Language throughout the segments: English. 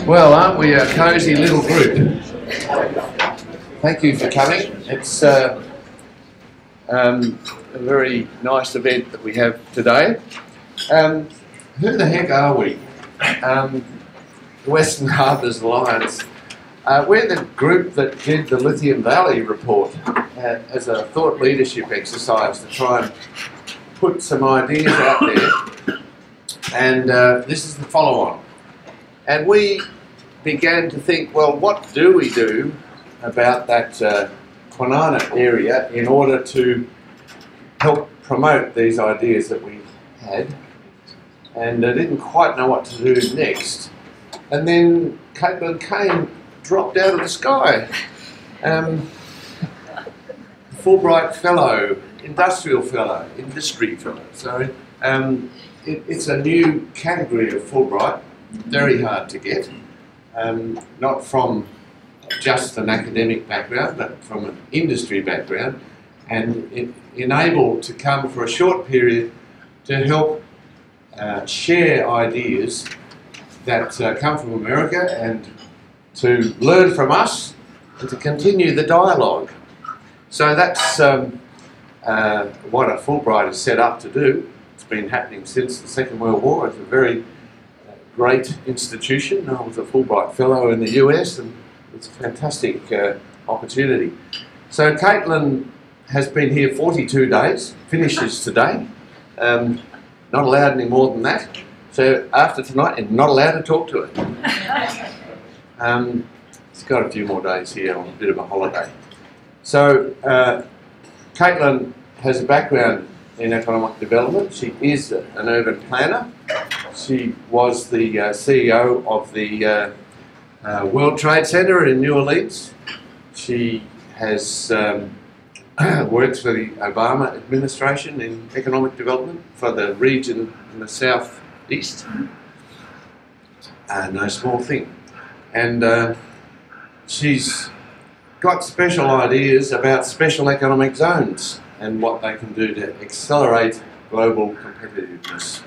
Well, aren't we a cosy little group? Thank you for coming. It's a very nice event that we have today. Who the heck are we? The Western Harbours Alliance. We're the group that did the Lithium Valley report as a thought leadership exercise to try and put some ideas out there. And this is the follow-on. And we began to think, well, what do we do about that Kwinana area in order to help promote these ideas that we had? And I didn't quite know what to do next. And then Cain dropped out of the sky. Fulbright Fellow, Industrial Fellow, Industry Fellow. So it's a new category of Fulbright, very hard to get. Not from just an academic background, but from an industry background, and enabled to come for a short period to help share ideas that come from America and to learn from us and to continue the dialogue. So that's what a Fulbright is set up to do. It's been happening since the Second World War. It's a very great institution. I was a Fulbright Fellow in the US, and it's a fantastic opportunity. So Caitlin has been here 42 days, finishes today. Not allowed any more than that. So after tonight, I'm not allowed to talk to her. She's got a few more days here on a bit of a holiday. So Caitlin has a background in economic development. She is an urban planner. She was the CEO of the World Trade Center in New Orleans. She has worked for the Obama administration in economic development for the region in the southeast. No small thing. And she's got special ideas about special economic zones and what they can do to accelerate global competitiveness.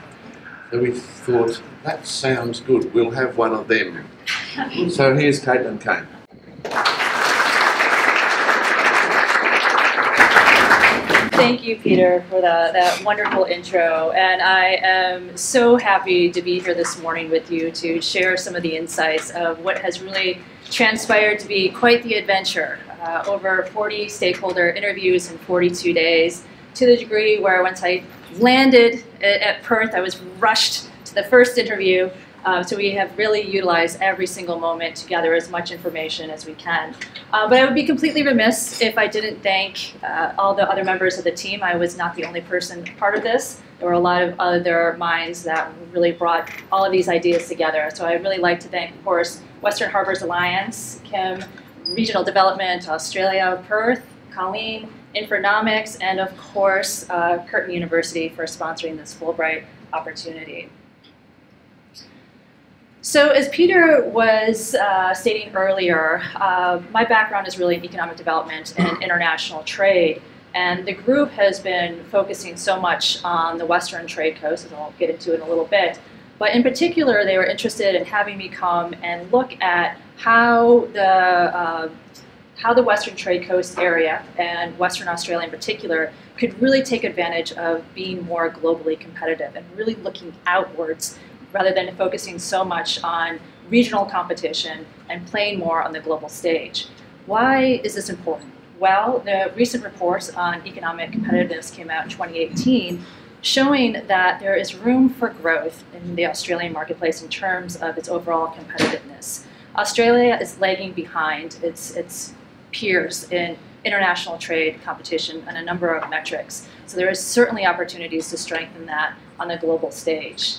So we thought, that sounds good, we'll have one of them. So here's Caitlin Cain. Thank you, Peter, for that wonderful intro. And I am so happy to be here this morning with you to share some of the insights of what has really transpired to be quite the adventure. Over 40 stakeholder interviews in 42 days, to the degree where once I landed at Perth, I was rushed to the first interview. So we have really utilized every single moment to gather as much information as we can. But I would be completely remiss if I didn't thank all the other members of the team. I was not the only person part of this. There were a lot of other minds that really brought all of these ideas together. So I'd really like to thank, of course, Western Harbours Alliance, Kim, Regional Development, Australia, Perth, Colleen, Infonomics, and of course, Curtin University for sponsoring this Fulbright opportunity. So as Peter was stating earlier, my background is really in economic development and international trade. And the group has been focusing so much on the Western trade coast, as I'll get into in a little bit. But in particular, they were interested in having me come and look at how the Western trade coast area, and Western Australia in particular, could really take advantage of being more globally competitive and really looking outwards rather than focusing so much on regional competition and playing more on the global stage. Why is this important? Well, the recent reports on economic competitiveness came out in 2018, showing that there is room for growth in the Australian marketplace in terms of its overall competitiveness. Australia is lagging behind its peers in international trade competition on a number of metrics. So there is certainly opportunities to strengthen that on the global stage.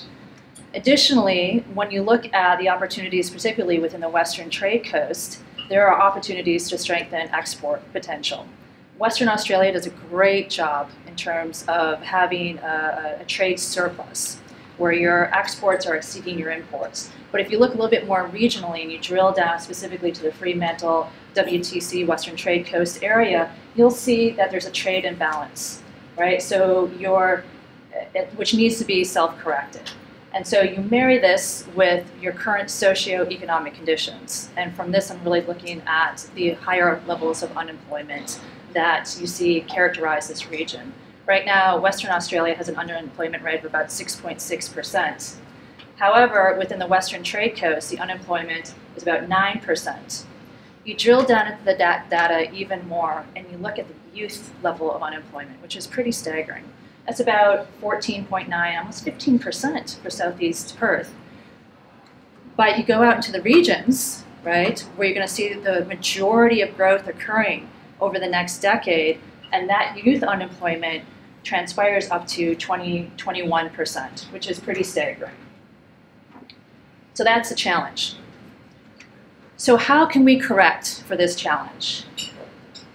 Additionally, when you look at the opportunities, particularly within the Western trade coast, there are opportunities to strengthen export potential. Western Australia does a great job in terms of having a trade surplus where your exports are exceeding your imports. But if you look a little bit more regionally and you drill down specifically to the Fremantle, WTC, Western Trade Coast area, you'll see that there's a trade imbalance, right? So which needs to be self-corrected. And so you marry this with your current socioeconomic conditions. And from this, I'm really looking at the higher levels of unemployment that you see characterize this region. Right now, Western Australia has an underemployment rate of about 6.6%. However, within the Western Trade Coast, the unemployment is about 9%. You drill down into the data even more, and you look at the youth level of unemployment, which is pretty staggering. That's about 14.9, almost 15% for Southeast Perth. But you go out into the regions, right, where you're going to see the majority of growth occurring over the next decade, and that youth unemployment transpires up to 21%, which is pretty staggering. So that's a challenge. So how can we correct for this challenge?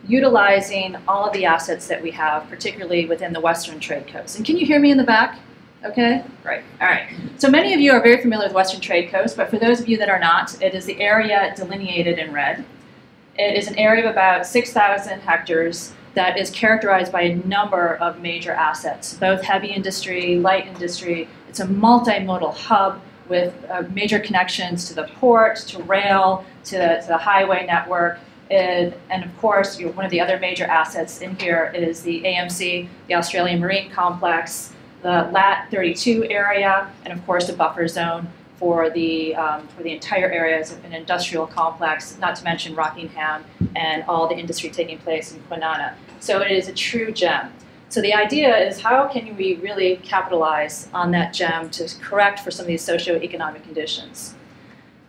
Utilizing all of the assets that we have, particularly within the Western Trade Coast. And can you hear me in the back? Okay, great. All right. So many of you are very familiar with Western Trade Coast, but for those of you that are not, it is the area delineated in red. It is an area of about 6,000 hectares that is characterized by a number of major assets, both heavy industry, light industry. It's a multimodal hub with major connections to the port, to rail, to the highway network. And of course, one of the other major assets in here is the AMC, the Australian Marine Complex, the LAT 32 area, and of course the buffer zone for the entire area as an industrial complex, not to mention Rockingham and all the industry taking place in Kwinana. So it is a true gem. So the idea is, how can we really capitalize on that gem to correct for some of these socioeconomic conditions?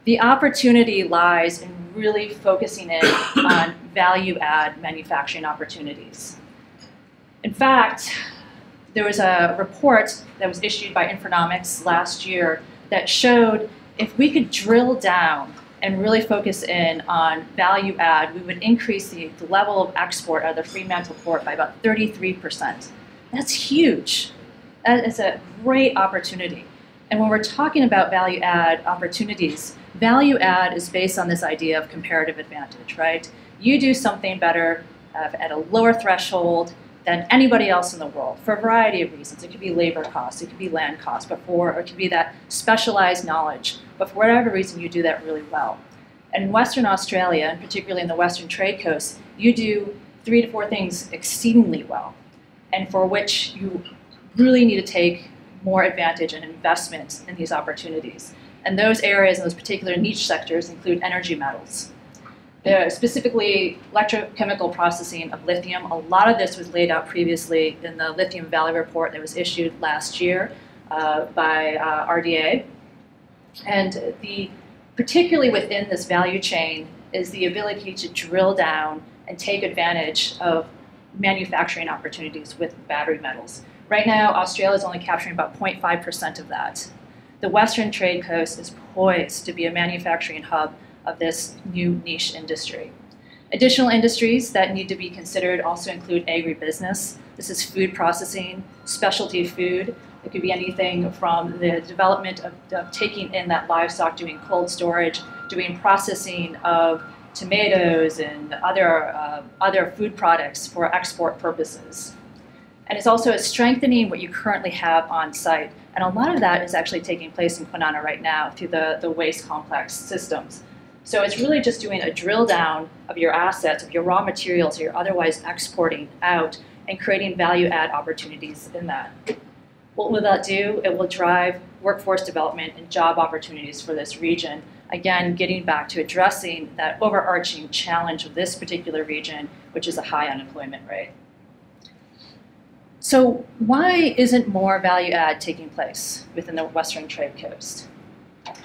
The opportunity lies in really focusing in on value-add manufacturing opportunities. In fact, there was a report that was issued by Infonomics last year that showed if we could drill down and really focus in on value add, we would increase the level of export out of the Fremantle port by about 33%. That's huge. That is a great opportunity. And when we're talking about value add opportunities, value add is based on this idea of comparative advantage, right? You do something better at a lower threshold than anybody else in the world for a variety of reasons. It could be labor costs, it could be land costs, or it could be that specialized knowledge. But for whatever reason, you do that really well. And in Western Australia, and particularly in the Western Trade Coast, you do 3 to 4 things exceedingly well, and for which you really need to take more advantage and investment in these opportunities. And those areas and those particular niche sectors include energy metals. Specifically, electrochemical processing of lithium. A lot of this was laid out previously in the Lithium Valley report that was issued last year by RDA. And particularly within this value chain is the ability to drill down and take advantage of manufacturing opportunities with battery metals. Right now, Australia is only capturing about 0.5% of that. The Western Trade Coast is poised to be a manufacturing hub of this new niche industry. Additional industries that need to be considered also include agribusiness. This is food processing, specialty food. It could be anything from the development of taking in that livestock, doing cold storage, doing processing of tomatoes and other food products for export purposes. And it's also strengthening what you currently have on site. And a lot of that is actually taking place in Kwinana right now through the waste complex systems. So it's really just doing a drill down of your assets, of your raw materials you're otherwise exporting out, and creating value add opportunities in that. What will that do? It will drive workforce development and job opportunities for this region. Again, getting back to addressing that overarching challenge of this particular region, which is a high unemployment rate. So why isn't more value add taking place within the Western Trade Coast?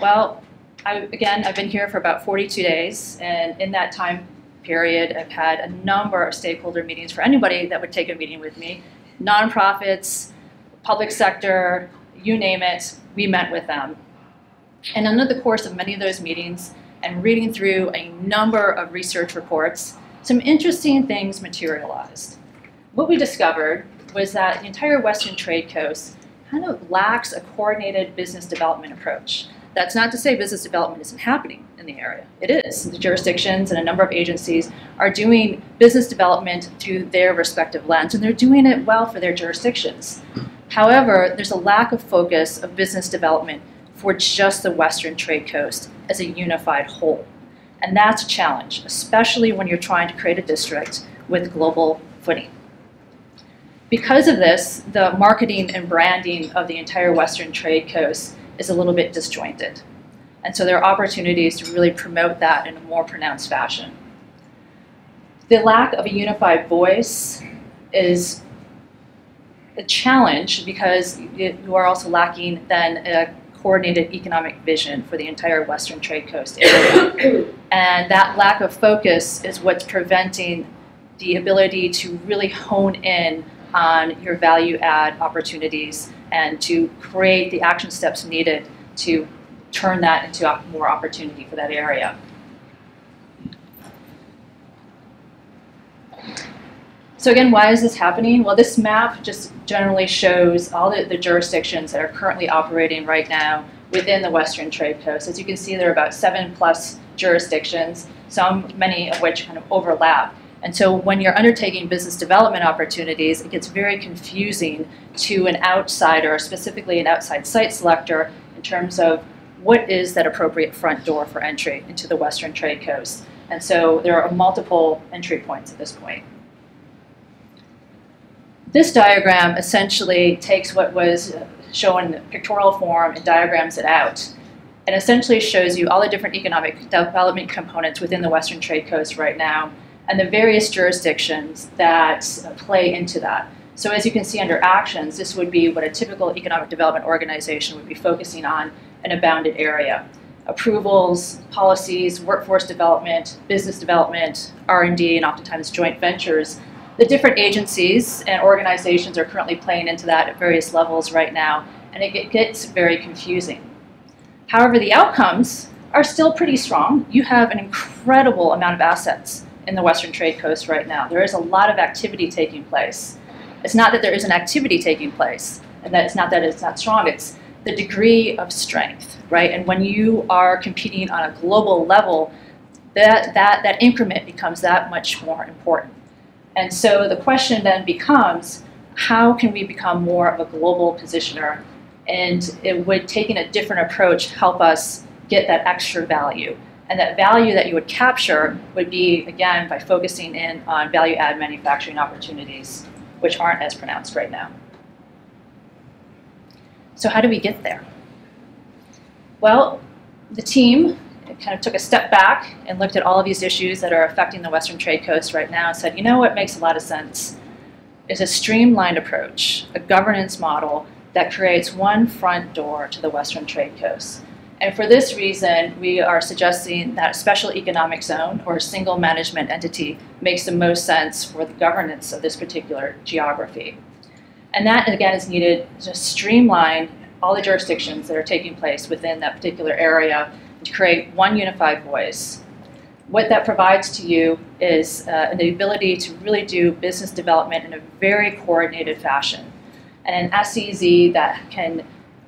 Well, I've been here for about 42 days, and in that time period, I've had a number of stakeholder meetings for anybody that would take a meeting with me. Nonprofits, public sector, you name it, we met with them. And under the course of many of those meetings and reading through a number of research reports, some interesting things materialized. What we discovered was that the entire Western Trade Coast kind of lacks a coordinated business development approach. That's not to say business development isn't happening in the area. It is. The jurisdictions and a number of agencies are doing business development through their respective lens, and they're doing it well for their jurisdictions. However, there's a lack of focus of business development for just the Western Trade Coast as a unified whole. And that's a challenge, especially when you're trying to create a district with global footing. Because of this, the marketing and branding of the entire Western Trade Coast is a little bit disjointed. And so there are opportunities to really promote that in a more pronounced fashion. The lack of a unified voice is a challenge because you are also lacking then a coordinated economic vision for the entire Western Trade Coast area. And that lack of focus is what's preventing the ability to really hone in on your value add opportunities and to create the action steps needed to turn that into more opportunity for that area. So again, why is this happening? Well, this map just generally shows all the jurisdictions that are currently operating right now within the Western Trade Coast. As you can see, there are about 7+ jurisdictions, many of which kind of overlap. And so when you're undertaking business development opportunities, it gets very confusing to an outsider, specifically an outside site selector, in terms of what is that appropriate front door for entry into the Western Trade Coast. And so there are multiple entry points at this point. This diagram essentially takes what was shown in pictorial form and diagrams it out, and essentially shows you all the different economic development components within the Western Trade Coast right now, and the various jurisdictions that play into that. So as you can see under actions, this would be what a typical economic development organization would be focusing on in a bounded area. Approvals, policies, workforce development, business development, R&D, and oftentimes joint ventures. The different agencies and organizations are currently playing into that at various levels right now, and it gets very confusing. However, the outcomes are still pretty strong. You have an incredible amount of assets in the Western Trade Coast right now. There is a lot of activity taking place. It's not that there isn't activity taking place, and that it's not that it's not strong, it's the degree of strength, right? And when you are competing on a global level, that increment becomes that much more important. And so the question then becomes, how can we become more of a global positioner? And it would, taking a different approach, help us get that extra value. And that value that you would capture would be, again, by focusing in on value-add manufacturing opportunities, which aren't as pronounced right now. So how do we get there? Well, the team kind of took a step back and looked at all of these issues that are affecting the Western Trade Coast right now and said, you know what makes a lot of sense is a streamlined approach, a governance model that creates one front door to the Western Trade Coast. And for this reason, we are suggesting that a special economic zone or a single management entity makes the most sense for the governance of this particular geography. And that, again, is needed to streamline all the jurisdictions that are taking place within that particular area to create one unified voice. What that provides to you is the ability to really do business development in a very coordinated fashion, and an SEZ that can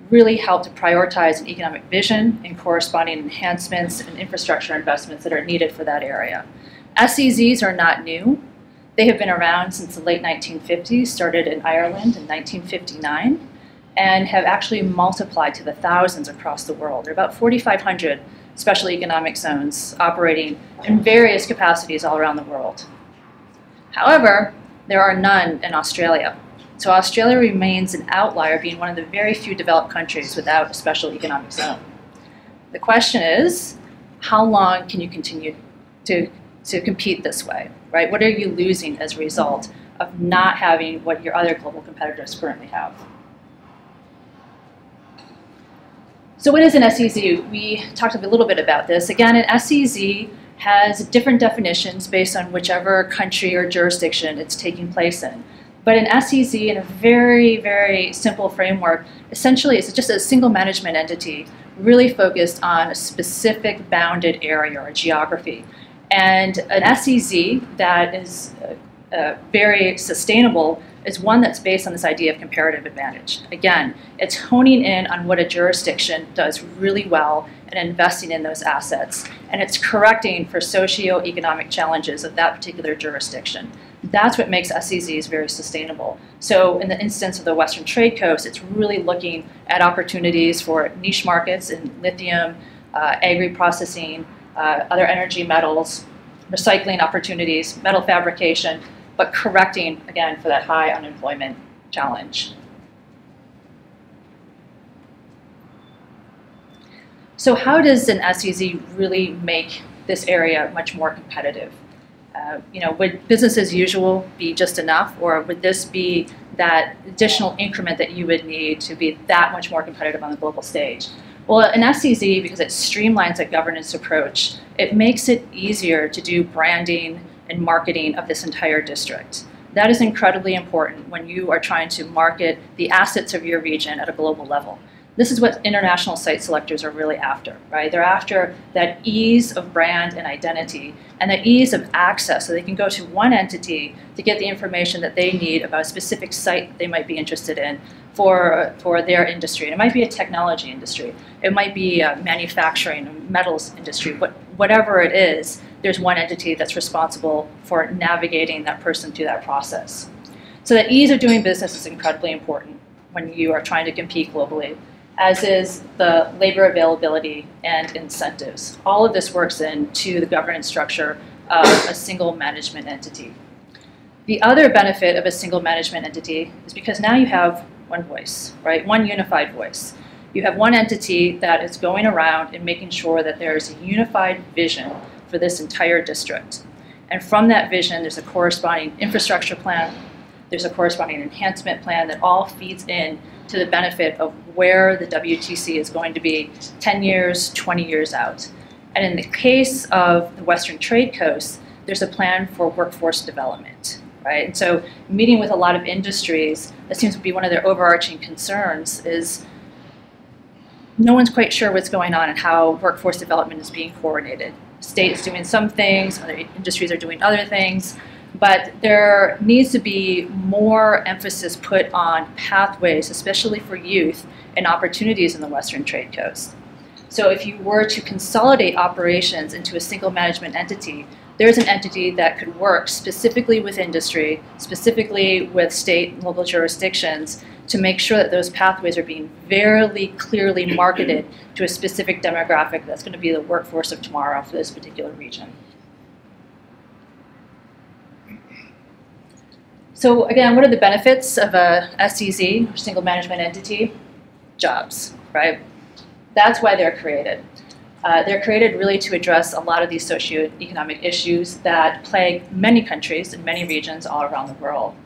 really help to prioritize an economic vision and corresponding enhancements and infrastructure investments that are needed for that area. SEZs are not new. They have been around since the late 1950s, started in Ireland in 1959, and have actually multiplied to the thousands across the world. There are about 4,500 special economic zones operating in various capacities all around the world. However, there are none in Australia. So Australia remains an outlier, being one of the very few developed countries without a special economic zone. The question is, how long can you continue to compete this way, right? What are you losing as a result of not having what your other global competitors currently have? So what is an SEZ? We talked a little bit about this. Again, an SEZ has different definitions based on whichever country or jurisdiction it's taking place in. But an SEZ, in a very, very simple framework, essentially is just a single management entity really focused on a specific bounded area or geography. And an SEZ that is very sustainable is one that's based on this idea of comparative advantage. Again, it's honing in on what a jurisdiction does really well and investing in those assets. And it's correcting for socio-economic challenges of that particular jurisdiction. That's what makes SEZs very sustainable. So in the instance of the Western Trade Coast, it's really looking at opportunities for niche markets in lithium, agri-processing, other energy metals, recycling opportunities, metal fabrication, but correcting, again, for that high unemployment challenge. So how does an SEZ really make this area much more competitive? Would business as usual be just enough, or would this be that additional increment that you would need to be that much more competitive on the global stage? Well, an SEZ, because it streamlines a governance approach, it makes it easier to do branding and marketing of this entire district. That is incredibly important when you are trying to market the assets of your region at a global level. This is what international site selectors are really after, right? They're after that ease of brand and identity and that ease of access, so they can go to one entity to get the information that they need about a specific site that they might be interested in for their industry. And it might be a technology industry. It might be a manufacturing, a metals industry, but whatever it is, there's one entity that's responsible for navigating that person through that process. So that ease of doing business is incredibly important when you are trying to compete globally, as is the labor availability and incentives. All of this works into the governance structure of a single management entity. The other benefit of a single management entity is because now you have one voice, right? One unified voice. You have one entity that is going around and making sure that there's a unified vision for this entire district. And from that vision, there's a corresponding infrastructure plan, there's a corresponding enhancement plan that all feeds in to the benefit of where the WTC is going to be 10 years, 20 years out. And in the case of the Western Trade Coast, there's a plan for workforce development, right? And so meeting with a lot of industries, that seems to be one of their overarching concerns, is no one's quite sure what's going on and how workforce development is being coordinated. State is doing some things, other industries are doing other things, but there needs to be more emphasis put on pathways, especially for youth, and opportunities in the Western Trade Coast. So if you were to consolidate operations into a single management entity, there's an entity that could work specifically with industry, specifically with state and local jurisdictions, to make sure that those pathways are being very clearly marketed to a specific demographic that's going to be the workforce of tomorrow for this particular region. So again, what are the benefits of a SEZ, or single management entity? Jobs, right? That's why they're created. They're created really to address a lot of these socioeconomic issues that plague many countries and many regions all around the world.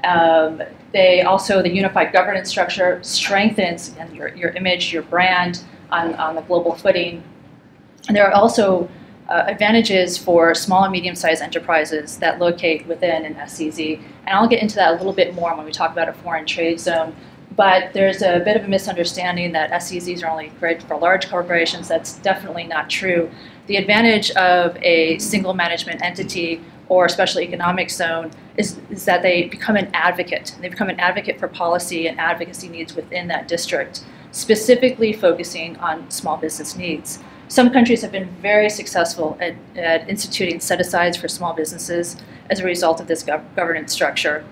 The unified governance structure strengthens your image, your brand on the global footing. And there are also advantages for small and medium-sized enterprises that locate within an SEZ. And I'll get into that a little bit more when we talk about a foreign trade zone. But there's a bit of a misunderstanding that SEZs are only great for large corporations. That's definitely not true. The advantage of a single management entity or special economic zone is that they become an advocate. They become an advocate for policy and advocacy needs within that district, specifically focusing on small business needs. Some countries have been very successful at instituting set-asides for small businesses as a result of this governance structure,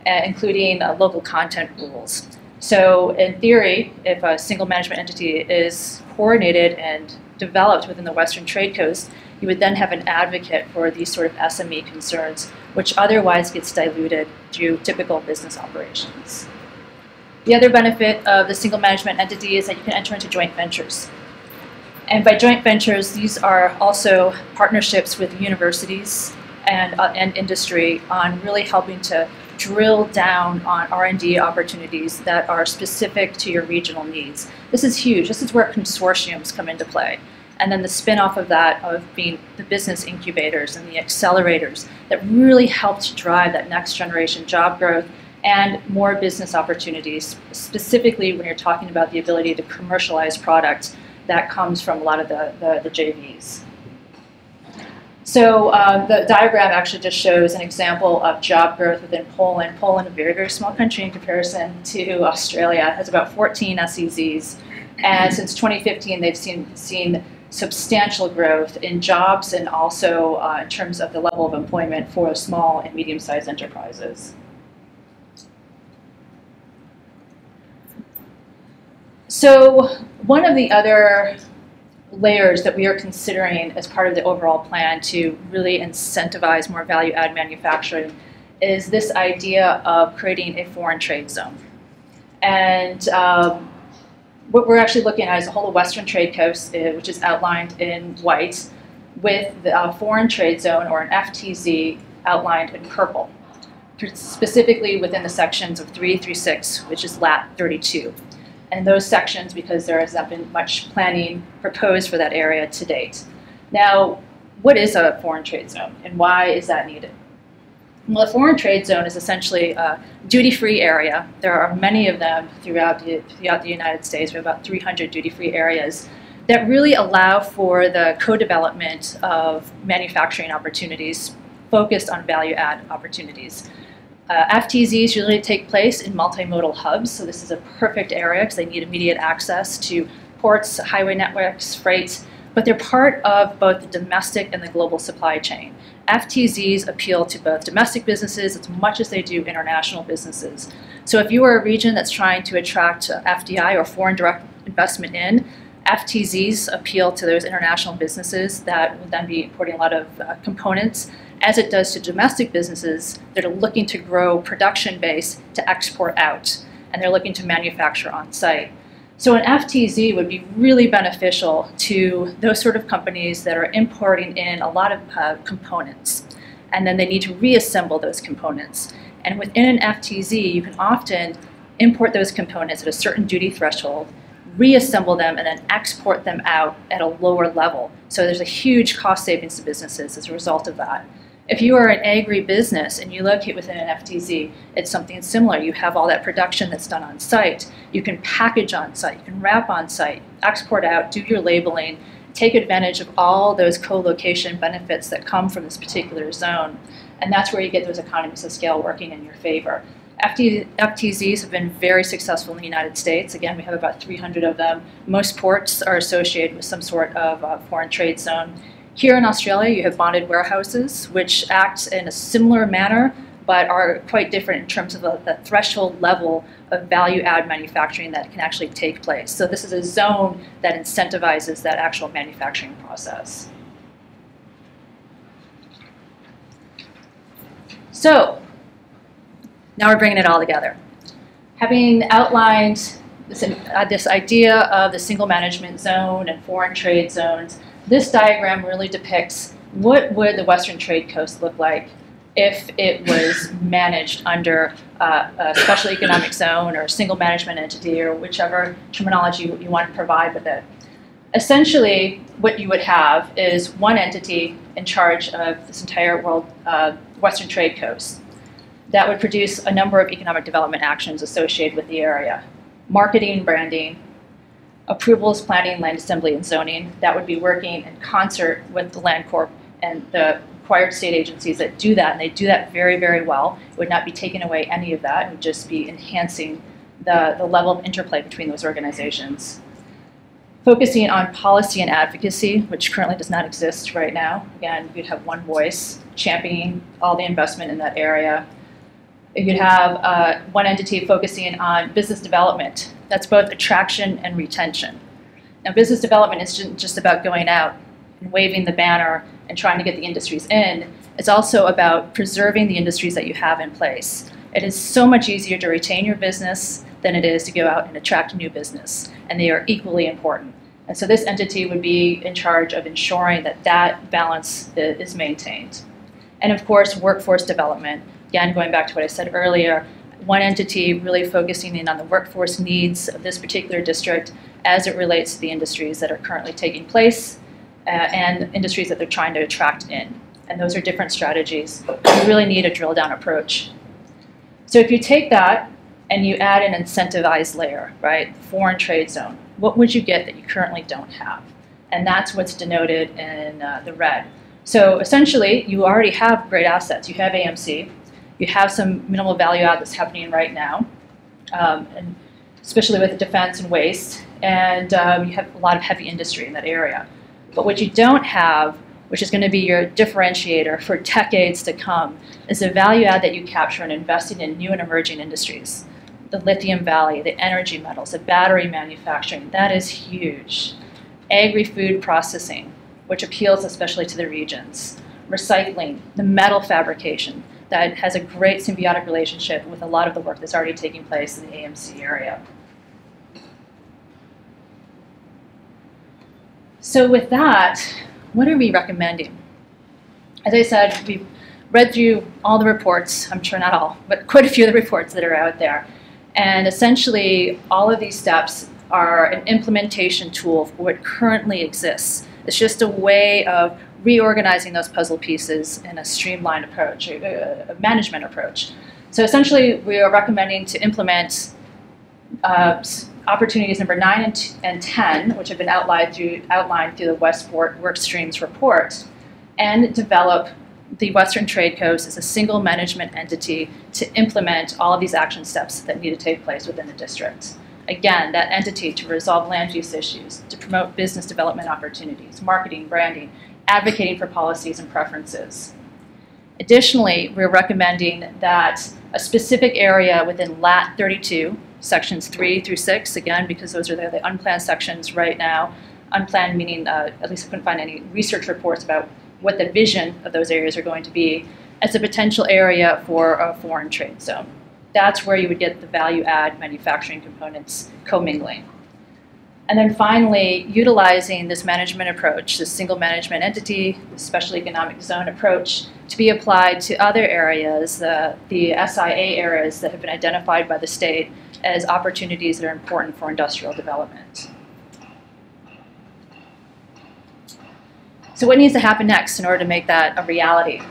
including local content rules. So in theory, if a single management entity is coordinated and developed within the Western Trade Coast, you would then have an advocate for these sort of SME concerns, which otherwise gets diluted through typical business operations. The other benefit of the single management entity is that you can enter into joint ventures. And by joint ventures, these are also partnerships with universities and industry on really helping to drill down on R&D opportunities that are specific to your regional needs. This is huge. This is where consortiums come into play. And then the spin-off of that, of being the business incubators and the accelerators that really help to drive that next generation job growth and more business opportunities, specifically when you're talking about the ability to commercialize products that comes from a lot of the JVs. So the diagram actually just shows an example of job growth within Poland. Poland, a very, very small country in comparison to Australia, has about 14 SEZs. And since 2015, they've seen substantial growth in jobs and also in terms of the level of employment for small and medium-sized enterprises. So one of the other layers that we are considering as part of the overall plan to really incentivize more value-add manufacturing is this idea of creating a foreign trade zone. And what we're actually looking at is the whole of Western Trade Coast, which is outlined in white, with the foreign trade zone, or an FTZ, outlined in purple, specifically within the sections of 3 through 6, which is lat 32. And those sections, because there has not been much planning proposed for that area to date. Now, what is a foreign trade zone, and why is that needed? Well, a foreign trade zone is essentially a duty-free area. There are many of them throughout the United States. We have about 300 duty-free areas that really allow for the co-development of manufacturing opportunities focused on value-add opportunities. FTZs usually take place in multimodal hubs, so this is a perfect area because they need immediate access to ports, highway networks, freight, but they're part of both the domestic and the global supply chain. FTZs appeal to both domestic businesses as much as they do international businesses. So if you are a region that's trying to attract FDI or foreign direct investment in, FTZs appeal to those international businesses that will then be importing a lot of components, as it does to domestic businesses that are looking to grow production base to export out, and they're looking to manufacture on site. So an FTZ would be really beneficial to those sort of companies that are importing in a lot of components, and then they need to reassemble those components. And within an FTZ, you can often import those components at a certain duty threshold, reassemble them, and then export them out at a lower level. So there's a huge cost savings to businesses as a result of that. If you are an agri-business and you locate within an FTZ, it's something similar. You have all that production that's done on site. You can package on site, you can wrap on site, export out, do your labeling, take advantage of all those co-location benefits that come from this particular zone. And that's where you get those economies of scale working in your favor. FTZs have been very successful in the United States. Again, we have about 300 of them. Most ports are associated with some sort of foreign trade zone. Here in Australia, you have bonded warehouses, which act in a similar manner, but are quite different in terms of the threshold level of value-add manufacturing that can actually take place. So this is a zone that incentivizes that actual manufacturing process. So now we're bringing it all together. Having outlined this idea of the single management zone and foreign trade zones, this diagram really depicts what would the Western Trade Coast look like if it was managed under a special economic zone or a single management entity, or whichever terminology you want to provide with it. Essentially, what you would have is one entity in charge of this entire world, Western Trade Coast, that would produce a number of economic development actions associated with the area. Marketing and branding, approvals, planning, land assembly, and zoning. That would be working in concert with the Land Corp and the required state agencies that do that, and they do that very, very well. It would not be taking away any of that. It would just be enhancing the level of interplay between those organizations. Focusing on policy and advocacy, which currently does not exist right now. Again, you'd have one voice championing all the investment in that area. You'd have one entity focusing on business development. That's both attraction and retention. Now, business development isn't just about going out and waving the banner and trying to get the industries in. It's also about preserving the industries that you have in place. It is so much easier to retain your business than it is to go out and attract new business, and they are equally important. And so this entity would be in charge of ensuring that that balance is maintained. And of course, workforce development. Again, going back to what I said earlier, one entity really focusing in on the workforce needs of this particular district as it relates to the industries that are currently taking place and industries that they're trying to attract in. And those are different strategies. You really need a drill down approach. So if you take that and you add an incentivized layer, right, foreign trade zone, what would you get that you currently don't have? And that's what's denoted in the red. So essentially, you already have great assets. You have AMC. You have some minimal value add that's happening right now, and especially with defense and waste, and you have a lot of heavy industry in that area. But what you don't have, which is going to be your differentiator for decades to come, is the value add that you capture in investing in new and emerging industries. The lithium valley, the energy metals, the battery manufacturing, that is huge. Agri-food processing, which appeals especially to the regions. Recycling, the metal fabrication, that has a great symbiotic relationship with a lot of the work that's already taking place in the AMC area. So with that, what are we recommending? As I said, we've read through all the reports, I'm sure not all, but quite a few of the reports that are out there. And essentially, all of these steps are an implementation tool for what currently exists. It's just a way of reorganizing those puzzle pieces in a streamlined approach, a management approach. So essentially, we are recommending to implement opportunities number 9 and 10, which have been outlined through the Westport Work Streams report, and develop the Western Trade Coast as a single management entity to implement all of these action steps that need to take place within the district. Again, that entity to resolve land use issues, to promote business development opportunities, marketing, branding, advocating for policies and preferences. Additionally, we're recommending that a specific area within LAT 32, sections 3 through 6, again, because those are the unplanned sections right now. Unplanned meaning, at least I couldn't find any research reports about what the vision of those areas are going to be, as a potential area for a foreign trade zone. That's where you would get the value add manufacturing components commingling. And then finally, utilizing this management approach, this single management entity, the special economic zone approach, to be applied to other areas, the SIA areas that have been identified by the state as opportunities that are important for industrial development. So what needs to happen next in order to make that a reality?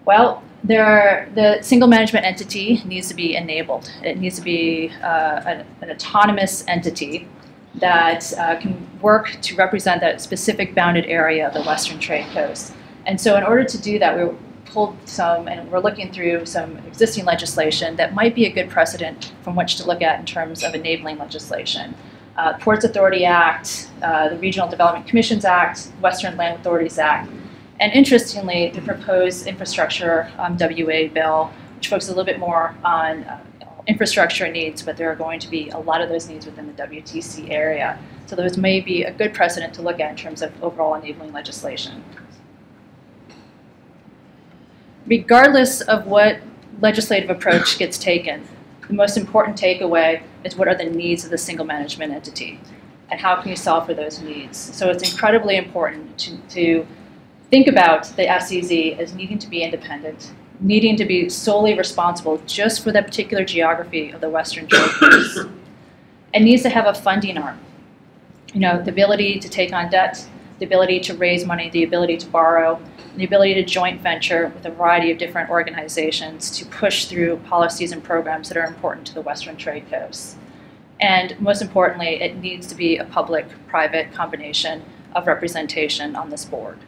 Well, the single management entity needs to be enabled. It needs to be an autonomous entity that can work to represent that specific bounded area of the Western Trade Coast. And so in order to do that, we pulled some, and we're looking through some existing legislation that might be a good precedent from which to look at in terms of enabling legislation. Ports Authority Act, the Regional Development Commissions Act, Western Land Authorities Act, and interestingly, the proposed infrastructure WA bill, which focuses a little bit more on infrastructure needs, but there are going to be a lot of those needs within the WTC area. So those may be a good precedent to look at in terms of overall enabling legislation. Regardless of what legislative approach gets taken, the most important takeaway is what are the needs of the single management entity and how can you solve for those needs. So it's incredibly important to think about the SEZ as needing to be independent, needing to be solely responsible just for that particular geography of the Western Trade Coast. It needs to have a funding arm. You know, the ability to take on debt, the ability to raise money, the ability to borrow, the ability to joint venture with a variety of different organizations to push through policies and programs that are important to the Western Trade Coast. And most importantly, it needs to be a public-private combination of representation on this board.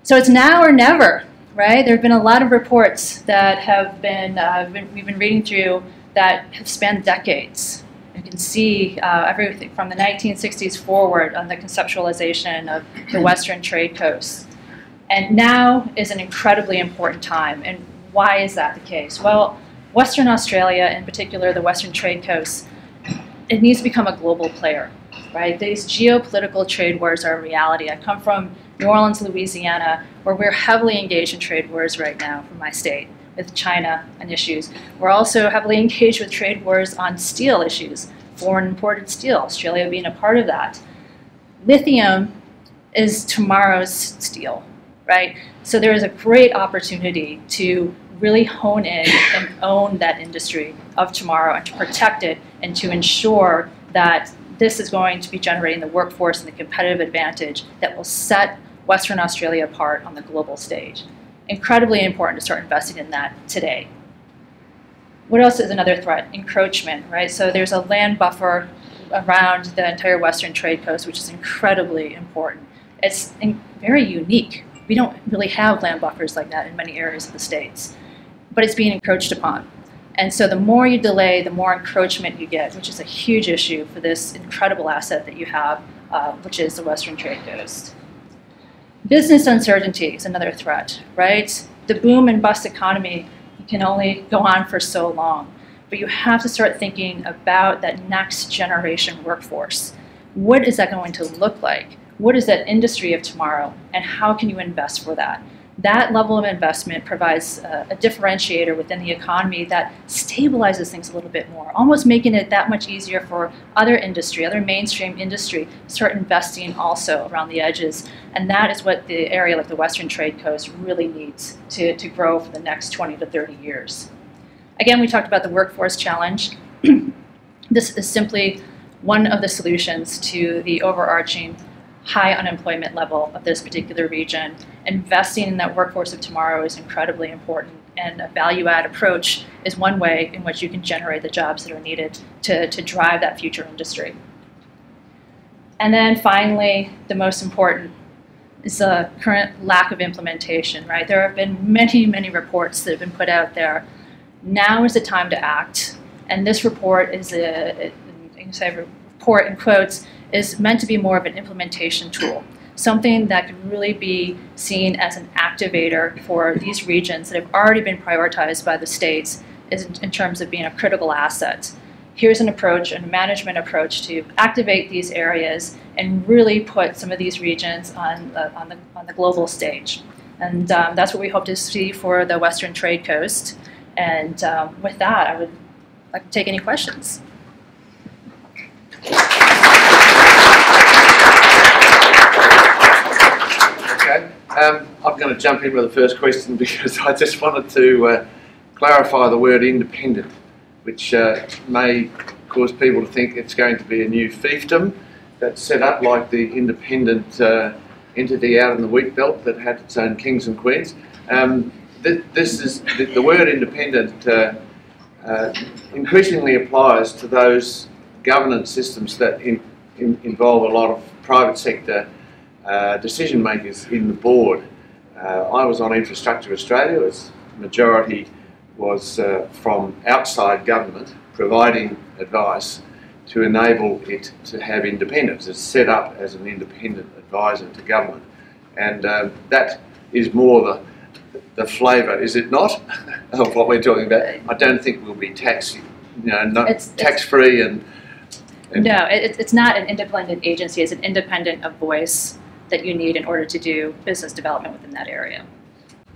So it's now or never, right? There have been a lot of reports that have been, we've been reading through that have spanned decades. You can see everything from the 1960s forward on the conceptualization of the Western Trade Coast. And now is an incredibly important time. And why is that the case? Well, Western Australia, in particular the Western Trade Coast, it needs to become a global player, right? These geopolitical trade wars are a reality. I come from New Orleans, Louisiana, where we're heavily engaged in trade wars right now from my state with China and issues. We're also heavily engaged with trade wars on steel issues, foreign imported steel, Australia being a part of that. Lithium is tomorrow's steel, right? So there is a great opportunity to really hone in and own that industry of tomorrow and to protect it and to ensure that this is going to be generating the workforce and the competitive advantage that will set Western Australia apart on the global stage. Incredibly important to start investing in that today. What else is another threat? Encroachment, right? So there's a land buffer around the entire Western Trade Coast, which is incredibly important. It's very unique. We don't really have land buffers like that in many areas of the states, but it's being encroached upon. And so the more you delay, the more encroachment you get, which is a huge issue for this incredible asset that you have, which is the Western Trade Coast. Business uncertainty is another threat, right? The boom and bust economy can only go on for so long, but you have to start thinking about that next generation workforce. What is that going to look like? What is that industry of tomorrow, and how can you invest for that? That level of investment provides a differentiator within the economy that stabilizes things a little bit more, almost making it that much easier for other industry, other mainstream industry, to start investing also around the edges. And that is what the area like the Western Trade Coast really needs to grow for the next 20 to 30 years. Again, we talked about the workforce challenge. This is simply one of the solutions to the overarching high unemployment level of this particular region. Investing in that workforce of tomorrow is incredibly important, and a value-add approach is one way in which you can generate the jobs that are needed to drive that future industry. And then finally, the most important is the current lack of implementation, right? There have been many, many reports that have been put out there. Now is the time to act, and this report is report in quotes, is meant to be more of an implementation tool, something that can really be seen as an activator for these regions that have already been prioritized by the states in terms of being a critical asset. Here's an approach, a management approach to activate these areas and really put some of these regions on the global stage. And that's what we hope to see for the Western Trade Coast. And with that, I would like to take any questions. I'm going to jump in with the first question because I just wanted to clarify the word independent, which may cause people to think it's going to be a new fiefdom that's set up like the independent entity out in the wheat belt that had its own kings and queens. This is the word independent increasingly applies to those governance systems that involve a lot of private sector decision makers in the board. I was on Infrastructure Australia, its majority was from outside government providing advice to enable it to have independence. It's set up as an independent advisor to government, and that is more the flavour, is it not, of what we're talking about. I don't think we'll be tax, tax-free and no, it's not an independent agency. It's an independent voice that you need in order to do business development within that area.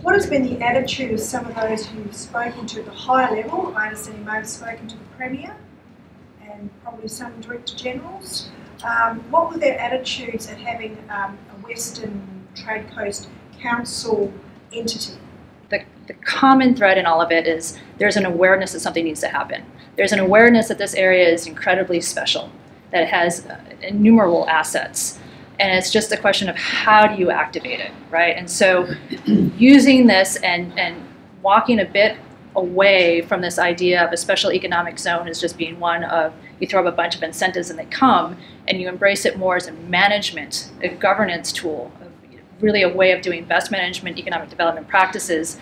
What has been the attitude of some of those who've spoken to the higher level? I understand you may have spoken to the Premier and probably some Director Generals. What were their attitudes at having a Western Trade Coast Council entity? The common thread in all of it is there's an awareness that something needs to happen. There's an awareness that this area is incredibly special, that it has innumerable assets. And it's just a question of how do you activate it, right? And so using this and walking a bit away from this idea of a special economic zone as just being one of, you throw up a bunch of incentives and they come, and you embrace it more as a management, a governance tool, really a way of doing best management, economic development practices,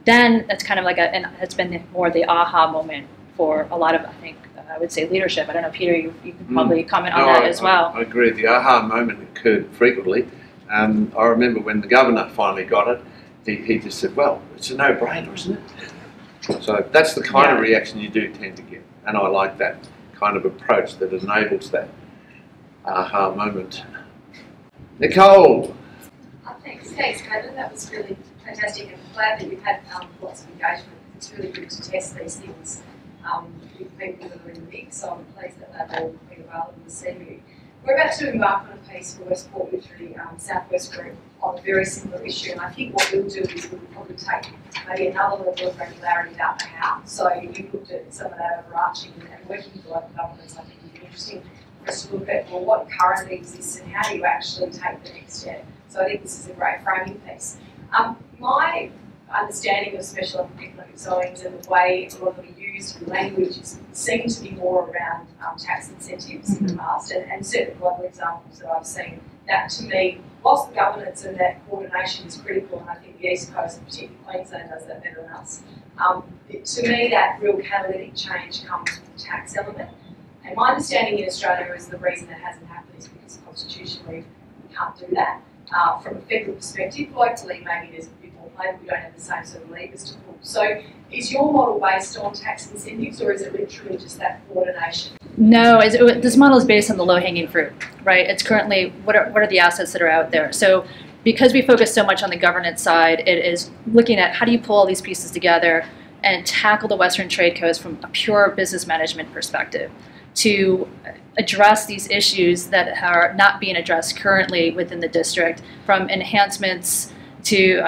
then that's kind of like it's been more the aha moment for a lot of, I think, I would say leadership. I don't know, Peter, you can probably comment on that as well. I agree. The aha moment occurred frequently. I remember when the governor finally got it, he just said, well, it's a no-brainer, isn't it? So that's the kind of reaction you do tend to get. And I like that kind of approach that enables that aha moment. Nicole. Thanks, Caitlin. That was really fantastic, and I'm glad that you've had lots of engagement. It's really good to test these things with people that are in the mix, so I'm pleased that they've all been available to see you. We're about to embark on a piece for Westport Literary Southwest Group on a very similar issue, and I think what we'll do is we'll probably take maybe another level of granularity about the how. So you looked at some of that overarching and working with local governments. I think it'd be interesting for us to look at, well, what currently exists and how do you actually take the next step. So I think this is a great framing piece. My understanding of special economic zones and the way a lot of them are used in language seems to be more around tax incentives in the past, and certainly global examples that I've seen that to me, whilst the governance and that coordination is critical, and I think the East Coast, and particularly Queensland, does that better than us, to me that real catalytic change comes from the tax element. And my understanding in Australia is the reason that hasn't happened is because constitutionally we can't do that. From a federal perspective, locally maybe there's a bit more play, but we don't have the same sort of levers to pull. So is your model based on tax incentives, or is it literally just that coordination? No, this model is based on the low-hanging fruit, right? It's currently, what are the assets that are out there? So because we focus so much on the governance side, it is looking at how do you pull all these pieces together and tackle the Western trade coast from a pure business management perspective to address these issues that are not being addressed currently within the district, from enhancements to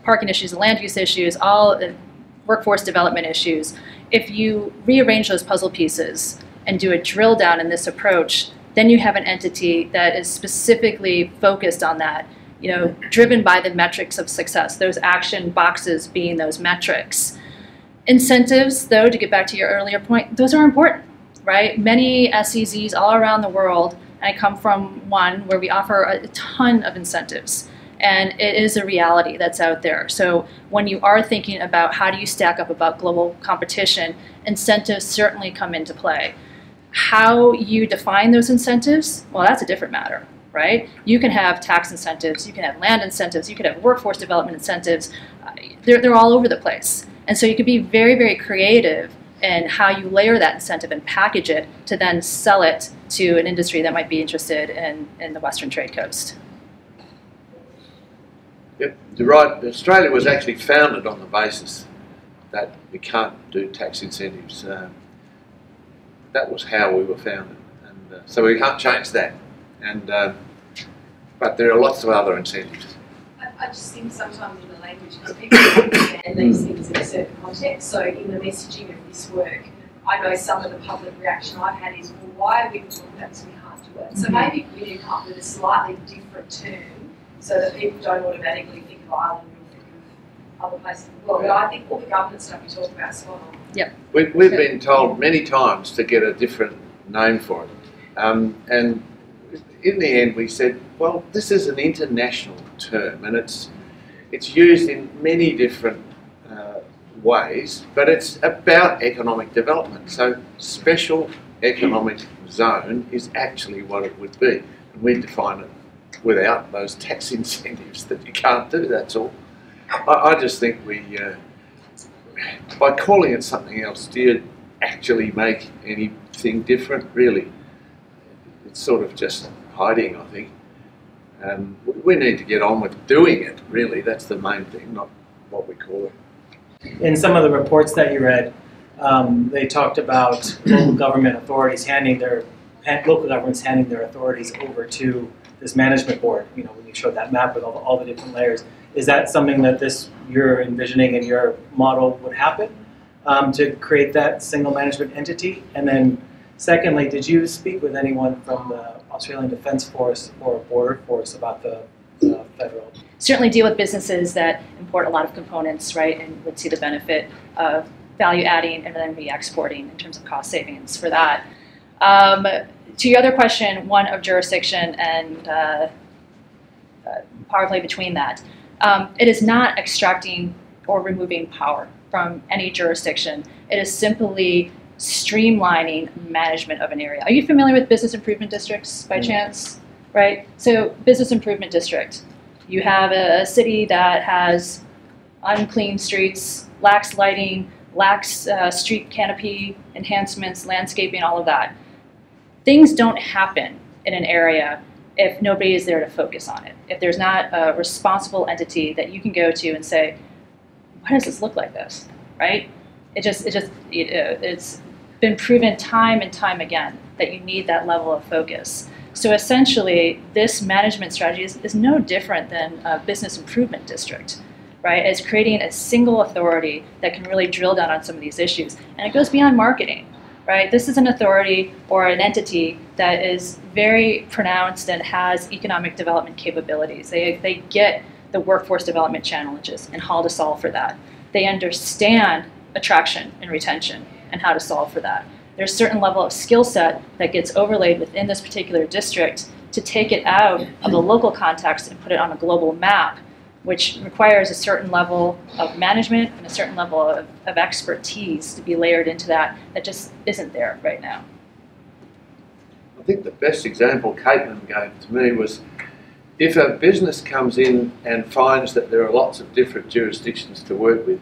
parking issues, land use issues, all workforce development issues. If you rearrange those puzzle pieces and do a drill down in this approach, then you have an entity that is specifically focused on that, driven by the metrics of success, those action boxes being those metrics. Incentives, though, to get back to your earlier point, those are important, right? Many SEZs all around the world, and I come from one where we offer a ton of incentives. And it is a reality that's out there. So when you are thinking about how do you stack up about global competition, incentives certainly come into play. How you define those incentives, well, that's a different matter, right? You can have tax incentives, you can have land incentives, you can have workforce development incentives. They're all over the place. And so you can be very, very creative in how you layer that incentive and package it to then sell it to an industry that might be interested in the Western trade coast. Yep, you're right. Australia was actually founded on the basis that we can't do tax incentives. That was how we were founded, and so we can't change that. And but there are lots of other incentives. I just think sometimes in the language, people understand these things in a certain context. So in the messaging of this work, I know some of the public reaction I've had is, well, why are we talking about this? We can't do it. So maybe we need to come up with a slightly different term, so that people don't automatically think of Ireland or think of other places in the world. But I think all the government stuff you talk about is spot on. Yep. We've been told many times to get a different name for it. And in the end we said, well, this is an international term and it's used in many different ways, but it's about economic development. So special economic zone is actually what it would be. And we define it without those tax incentives that you can't do, that's all. I just think we, by calling it something else, do you actually make anything different, really? It's sort of just hiding, I think. We need to get on with doing it, really. That's the main thing, not what we call it. In some of the reports that you read, they talked about local government authorities handing their authorities over to this management board. When you showed that map with all the different layers, is that something that you're envisioning in your model would happen, to create that single management entity? And then, secondly, did you speak with anyone from the Australian Defence Force or Border Force about the federal? Certainly deal with businesses that import a lot of components, right, and would see the benefit of value adding and then re-exporting in terms of cost savings for that. To your other question, one of jurisdiction and power play between that, it is not extracting or removing power from any jurisdiction. It is simply streamlining management of an area. Are you familiar with business improvement districts by chance? Right? So business improvement district, you have a city that has unclean streets, lacks lighting, lacks street canopy enhancements, landscaping, all of that. Things don't happen in an area if nobody is there to focus on it. If there's not a responsible entity that you can go to and say, why does this look like this, right? It's been proven time and time again that you need that level of focus. So essentially, this management strategy is no different than a business improvement district, right? It's creating a single authority that can really drill down on some of these issues. And it goes beyond marketing, right? This is an authority or an entity that is very pronounced and has economic development capabilities. They get the workforce development challenges and how to solve for that. They understand attraction and retention and how to solve for that. There's a certain level of skill set that gets overlaid within this particular district to take it out of the local context and put it on a global map, which requires a certain level of management and a certain level of expertise to be layered into that just isn't there right now. I think the best example Caitlin gave to me was, if a business comes in and finds that there are lots of different jurisdictions to work with,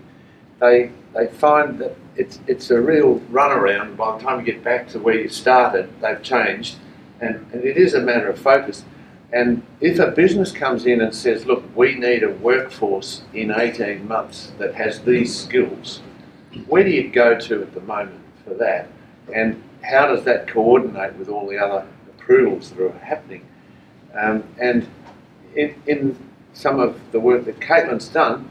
they find that it's a real runaround. By the time you get back to where you started, they've changed, and it is a matter of focus. And if a business comes in and says, look, we need a workforce in 18 months that has these skills, where do you go to at the moment for that? And how does that coordinate with all the other approvals that are happening? And in some of the work that Caitlin's done,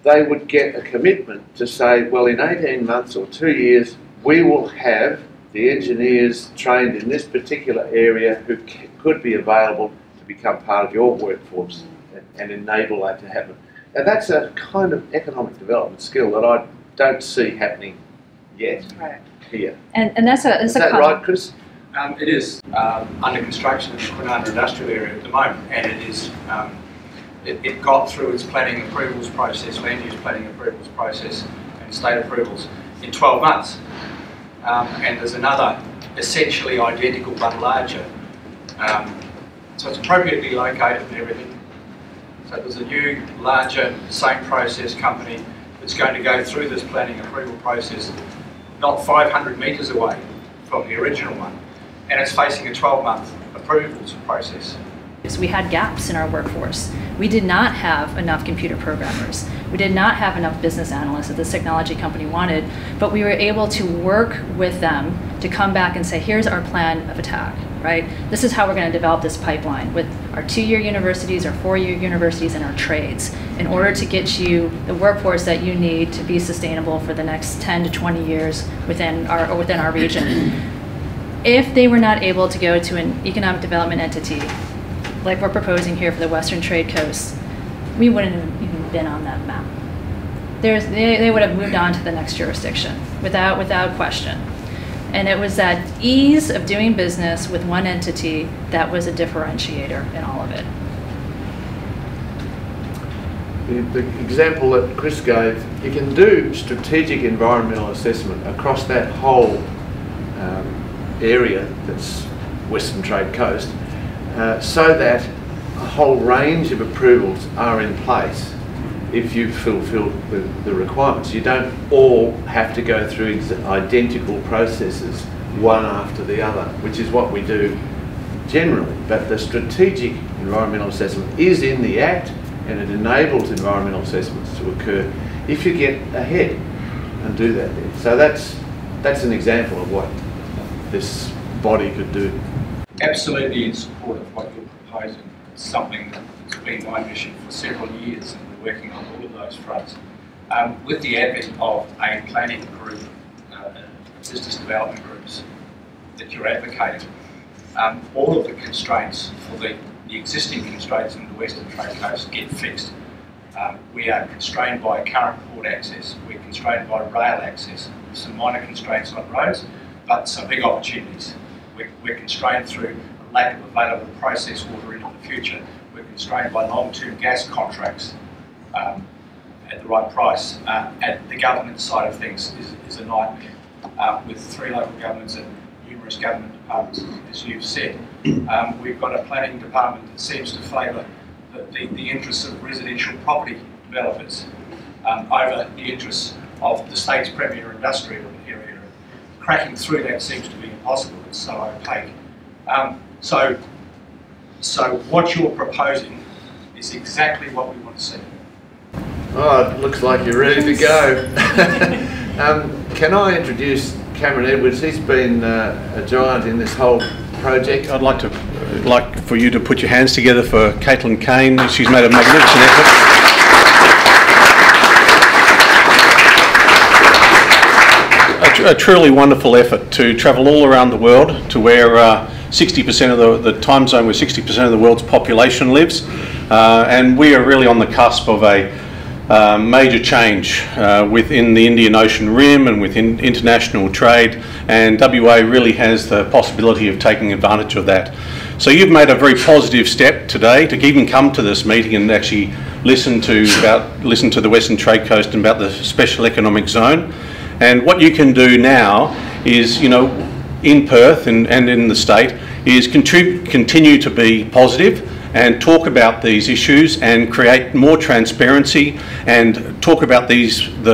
they would get a commitment to say, well, in 18 months or 2 years, we will have the engineers trained in this particular area who could be available to become part of your workforce and enable that to happen. Now that's a kind of economic development skill that I don't see happening yet here. And that's a Is that right, Chris? It is under construction in the Kwinana industrial area at the moment, and it is. It got through its planning approvals process, land use planning approvals process, and state approvals in 12 months. And there's another essentially identical but larger. So it's appropriately located and everything. So there's a new, larger, same process company that's going to go through this planning approval process not 500 metres away from the original one. And it's facing a 12-month approvals process. We had gaps in our workforce. We did not have enough computer programmers. We did not have enough business analysts that this technology company wanted, but we were able to work with them to come back and say, here's our plan of attack, right? This is how we're going to develop this pipeline with our 2-year universities, our 4-year universities, and our trades in order to get you the workforce that you need to be sustainable for the next 10 to 20 years within our region. If they were not able to go to an economic development entity like we're proposing here for the Western Trade Coast, we wouldn't have even been on that map. They would have moved on to the next jurisdiction without question. And it was that ease of doing business with one entity that was a differentiator in all of it. The example that Chris gave, you can do strategic environmental assessment across that whole area that's Western Trade Coast, so that a whole range of approvals are in place if you fulfil the requirements. You don't all have to go through identical processes one after the other, which is what we do generally. But the strategic environmental assessment is in the Act, and it enables environmental assessments to occur if you get ahead and do that there. So that's an example of what this body could do. Absolutely in support of what you're proposing. It's something that's been my mission for several years, and we're working on all of those fronts. With the advent of a planning group, business development groups that you're advocating, all of the constraints for the existing constraints in the Western Trade Coast get fixed. We are constrained by current port access, we're constrained by rail access, some minor constraints on roads, but some big opportunities. We're constrained through lack of available process water into the future. We're constrained by long-term gas contracts at the right price. At the government side of things is a nightmare, with 3 local governments and numerous government departments, as you've said. We've got a planning department that seems to favour the interests of residential property developers over the interests of the state's premier industrial area. Cracking through that seems to be impossible. It's so opaque. So what you're proposing is exactly what we want to see. Oh, it looks like you're ready to go. Can I introduce Cameron Edwards? He's been a giant in this whole project. I'd like for you to put your hands together for Caitlin Cain. She's made a magnificent effort. A truly wonderful effort to travel all around the world to where 60% of the time zone where 60% of the world's population lives, and we are really on the cusp of a major change within the Indian Ocean Rim and within international trade, and WA really has the possibility of taking advantage of that. So you've made a very positive step today to even come to this meeting and actually listen to the Western Trade Coast and about the special economic zone. And what you can do now is, you know, in Perth and in the state, is continue to be positive and talk about these issues and create more transparency and talk about the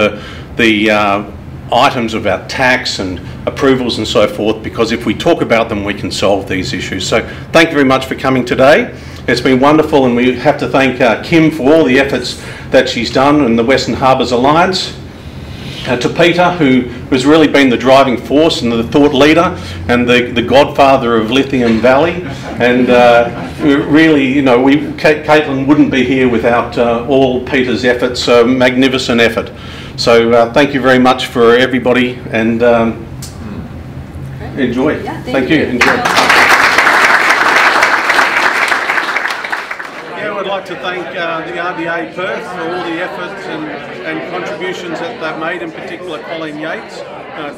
items about tax and approvals and so forth, because if we talk about them we can solve these issues. So thank you very much for coming today. It's been wonderful, and we have to thank Kim for all the efforts that she's done in the Western Harbours Alliance. To Peter, who has really been the driving force and the thought leader and the godfather of Lithium Valley, and really, you know, Caitlin wouldn't be here without all Peter's efforts. So magnificent effort. So thank you very much for everybody, and enjoy. Yeah, thank you. Enjoy. I'd like to thank the RDA Perth for all the efforts and contributions that they've made, in particular Colleen Yates,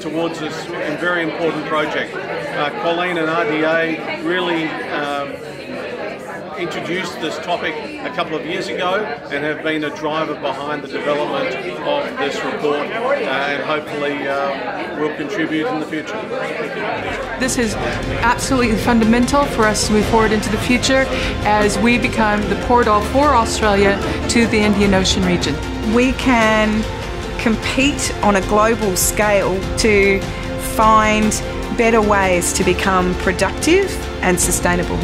towards this very important project. Colleen and RDA really introduced this topic a couple of years ago and have been a driver behind the development of this report, and hopefully will contribute in the future. This is absolutely fundamental for us to move forward into the future as we become the portal for Australia to the Indian Ocean region. We can compete on a global scale to find better ways to become productive and sustainable.